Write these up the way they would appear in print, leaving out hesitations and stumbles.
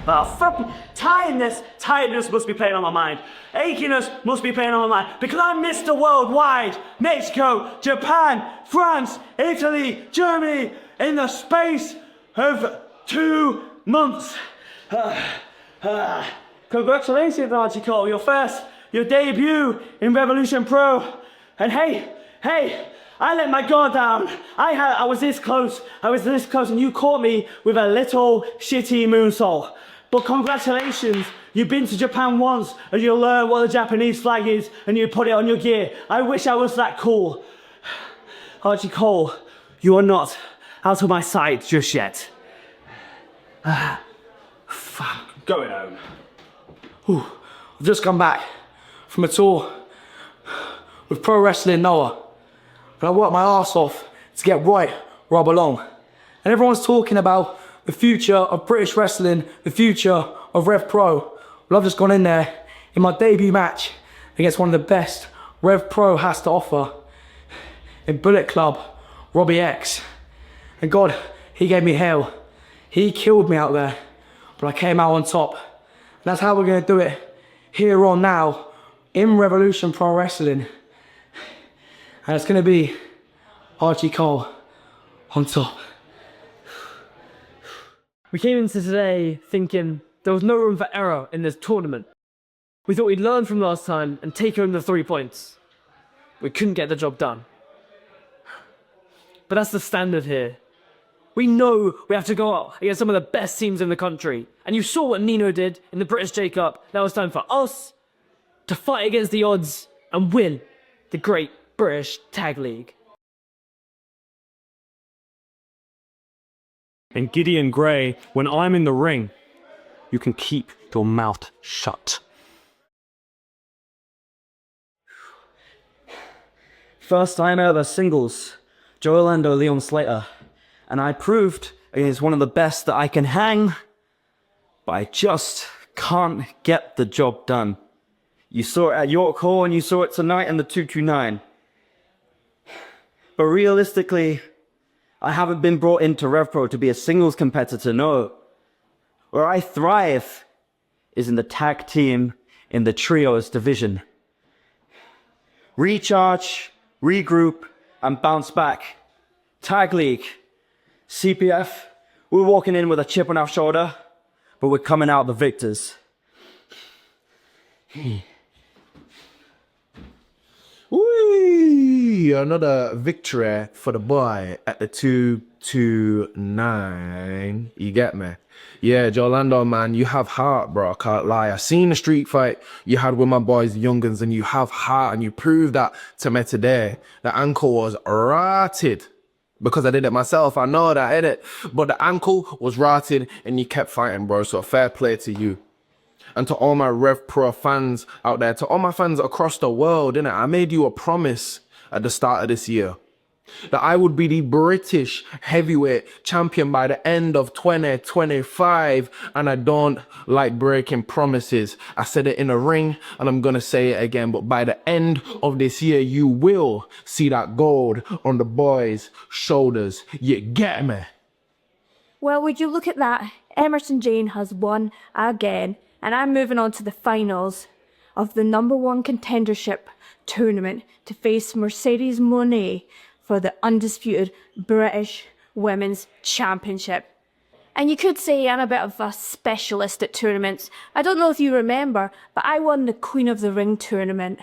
But fucking tiredness must be playing on my mind. Achiness must be playing on my mind. Because I'm Mr. Worldwide. Mexico, Japan, France, Italy, Germany, in the space of 2 months. Congratulations, Archie Cole. Your debut in Revolution Pro. And hey, I let my guard down. I was this close, and you caught me with a little shitty moonsault. But congratulations, you've been to Japan once, and you'll learn what the Japanese flag is, and you put it on your gear. I wish I was that cool. Archie Cole, you are not out of my sight just yet. Fuck. Going home. Ooh, I've just come back from a tour with Pro Wrestling Noah. And I worked my arse off to get right where I belong. And everyone's talking about the future of British wrestling, the future of Rev Pro. Well, I've just gone in there in my debut match against one of the best Rev Pro has to offer in Bullet Club, Robbie X. And God, he gave me hell. He killed me out there, but I came out on top. And that's how we're gonna do it here on now in Revolution Pro Wrestling. And it's gonna be Archie Cole on top. We came into today thinking there was no room for error in this tournament. We thought we'd learn from last time and take home the 3 points. We couldn't get the job done. But that's the standard here. We know we have to go up against some of the best teams in the country. And you saw what Nino did in the British J-Cup. Now it's time for us to fight against the odds and win the Great British Tag League. And Gideon Gray, when I'm in the ring, you can keep your mouth shut. First time ever singles, Lando, Leon Slater. And I proved against one of the best that I can hang, but I just can't get the job done. You saw it at York Hall and you saw it tonight in the 229. But realistically, I haven't been brought into RevPro to be a singles competitor, no. Where I thrive is in the tag team, in the trios division. Recharge, regroup, and bounce back. Tag League, CPF, we're walking in with a chip on our shoulder, but we're coming out the victors. Whee! Another victory for the boy at the 229. You get me? Yeah, Lando, man, you have heart, bro. I can't lie. I seen the street fight you had with my boys, the young'uns, and you have heart, and you proved that to me today. The ankle was rotted. Because I did it myself, I know that, innit? But the ankle was rotted, and you kept fighting, bro. So fair play to you. And to all my Rev Pro fans out there, to all my fans across the world, innit? I made you a promise at the start of this year that I would be the British heavyweight champion by the end of 2025. And I don't like breaking promises. I said it in a ring and I'm gonna say it again, but by the end of this year, you will see that gold on the boys' shoulders. You get me? Well, would you look at that? Emersyn Jayne has won again. And I'm moving on to the finals of the #1 contendership tournament to face Mercedes Moné for the undisputed British Women's Championship. And you could say I'm a bit of a specialist at tournaments. I don't know if you remember, but I won the Queen of the Ring tournament.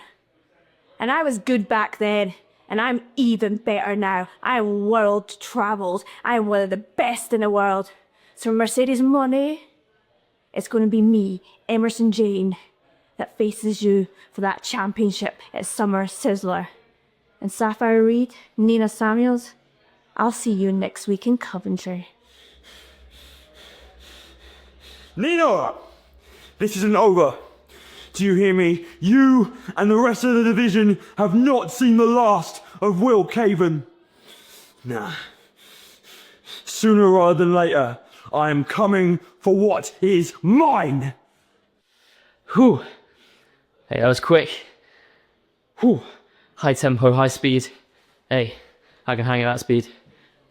And I was good back then, and I'm even better now. I'm world travelled. I'm one of the best in the world. So Mercedes Moné, it's going to be me, Emersyn Jayne, that faces you for that championship at Summer Sizzler. And Safire Reed, Nina Samuels, I'll see you next week in Coventry. Nino! This isn't over. Do you hear me? You and the rest of the division have not seen the last of Will Kaven. Nah. Sooner rather than later, I am coming for what is mine. Whew. Hey, that was quick. Whew. High tempo, high speed. Hey, I can hang at that speed.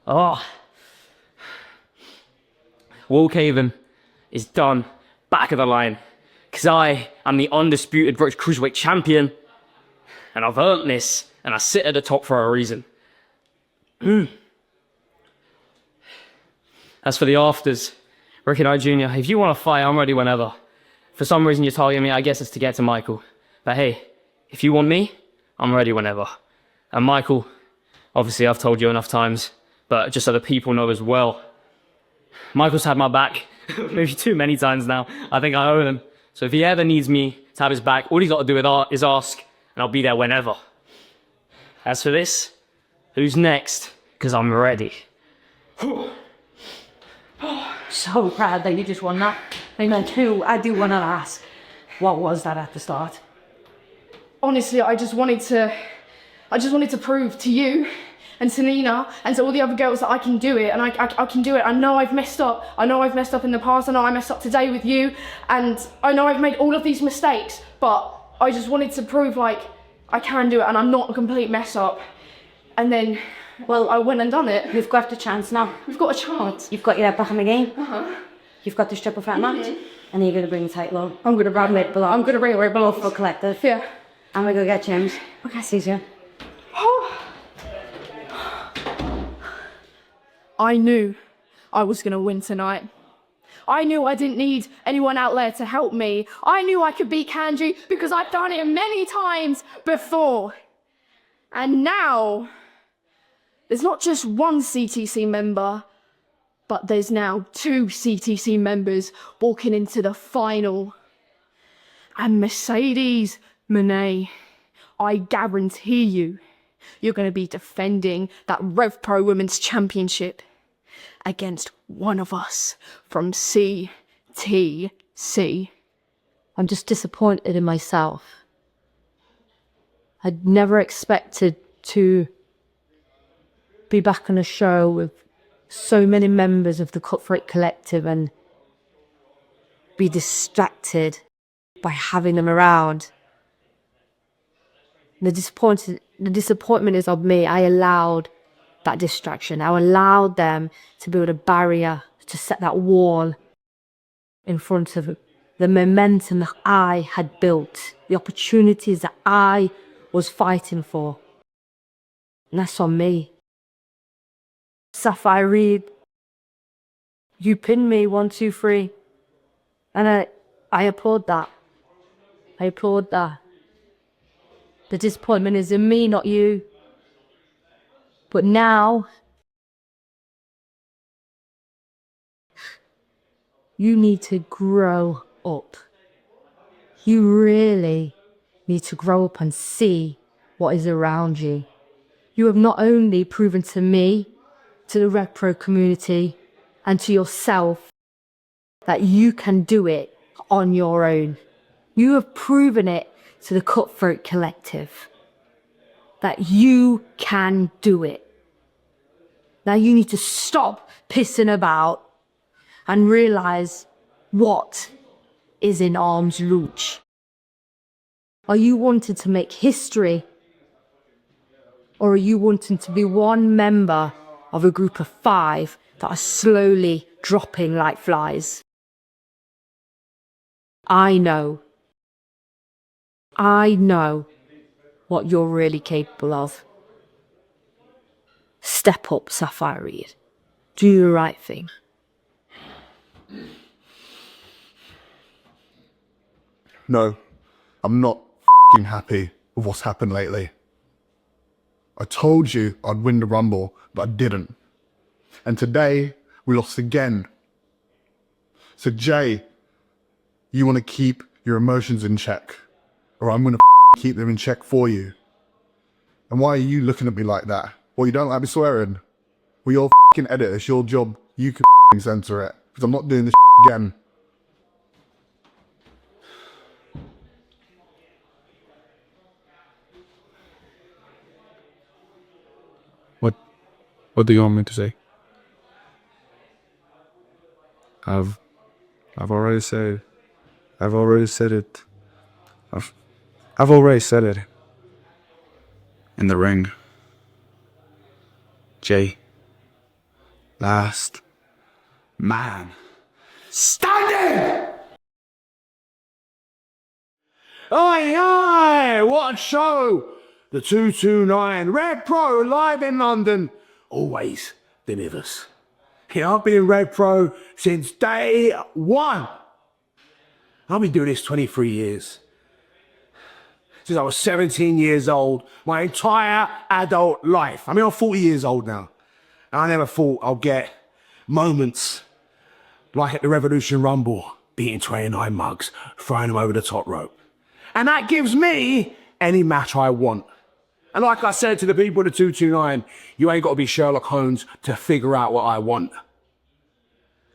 Oh. Will Kaven is done back of the line. Because I am the undisputed British Cruiserweight Champion. And I've earned this, and I sit at the top for a reason. As for the afters, Ricky Knight Jr., if you want to fight, I'm ready whenever. For some reason you're targeting me, I guess it's to get to Michael. But hey, if you want me, I'm ready whenever. And Michael, obviously I've told you enough times, but just so the people know as well, Michael's had my back maybe too many times now. I think I owe him. So if he ever needs me to have his back, all he's got to do is ask, and I'll be there whenever. As for this, who's next? Because I'm ready. So proud that you just won that. I mean, too, I do want to ask, what was that at the start? Honestly, I just wanted to prove to you and to Nina and to all the other girls that I can do it, and I can do it. I know I've messed up. I know I've messed up in the past. I know I messed up today with you, and I know I've made all of these mistakes, but I just wanted to prove, like, I can do it and I'm not a complete mess up. And then, well, I went and done it. We've got the chance now. We've got a chance. You've got your head back in the game. You've got the stripper fat match, and you're going to bring the title on. I'm gonna bring it below. I'm gonna bring it right below For collective. Yeah. And we go get James. Okay, see you. I knew I was gonna win tonight. I knew I didn't need anyone out there to help me. I knew I could beat Kanji because I've done it many times before. And now, there's not just one CTC member, but there's now 2 CTC members walking into the final. And Mercedes Monet, I guarantee you're going to be defending that Rev Pro Women's Championship against one of us from CTC. I'm just disappointed in myself. I'd never expected to be back on a show with so many members of the Cutthroat Collective and be distracted by having them around. The disappointment is of me. I allowed that distraction. I allowed them to build a barrier, to set that wall in front of the momentum that I had built, the opportunities that I was fighting for. And that's on me. Safire Reed, you pinned me 1, 2, 3. And I applaud that. I applaud that. The disappointment is in me, not you. But now, you need to grow up. You really need to grow up and see what is around you. You have not only proven to me, to the Rev Pro community, and to yourself that you can do it on your own. You have proven it to the Cutthroat Collective that you can do it. Now you need to stop pissing about and realise what is in arm's reach. Are you wanting to make history, or are you wanting to be one member of a group of 5 that are slowly dropping like flies? I know what you're really capable of. Step up, Safire Reed. Do the right thing. No, I'm not f***ing happy with what's happened lately. I told you I'd win the Rumble, but I didn't. And today, we lost again. So Jay, you want to keep your emotions in check, or I'm going to keep them in check for you. And why are you looking at me like that? Well, you don't like me swearing? Well, you're f***ing editor, it's your job. You can f***ing censor it, because I'm not doing this again. What do you want me to say? I've already said it. I've already said it. I've already said it. In the ring. Jay. Last man standing! Oi, oi, what a show! The 229 Red Pro live in London always delivers. Yeah, I've been in Red Pro since day one. I've been doing this 23 years. Since I was 17 years old, my entire adult life. I mean, I'm 40 years old now. And I never thought I'd get moments like at the Revolution Rumble, beating 29 mugs, throwing them over the top rope. And that gives me any match I want. And like I said to the people at the 229, you ain't got to be Sherlock Holmes to figure out what I want.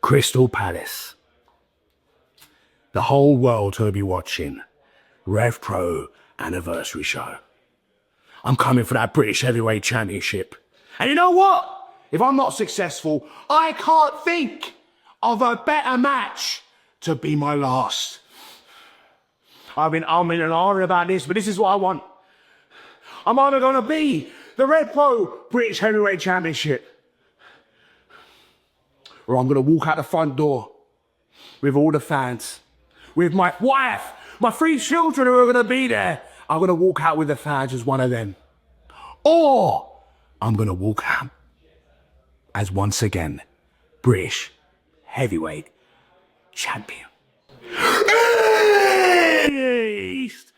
Crystal Palace. The whole world will be watching. Rev Pro anniversary show. I'm coming for that British Heavyweight Championship. And you know what? If I'm not successful, I can't think of a better match to be my last. I've been umming and ahhing about this, but this is what I want. I'm either going to be the Red Pro British Heavyweight Championship, or I'm going to walk out the front door with all the fans, with my wife, my 3 children who are going to be there. I'm going to walk out with the fans as one of them. Or I'm going to walk out as once again British Heavyweight Champion. East.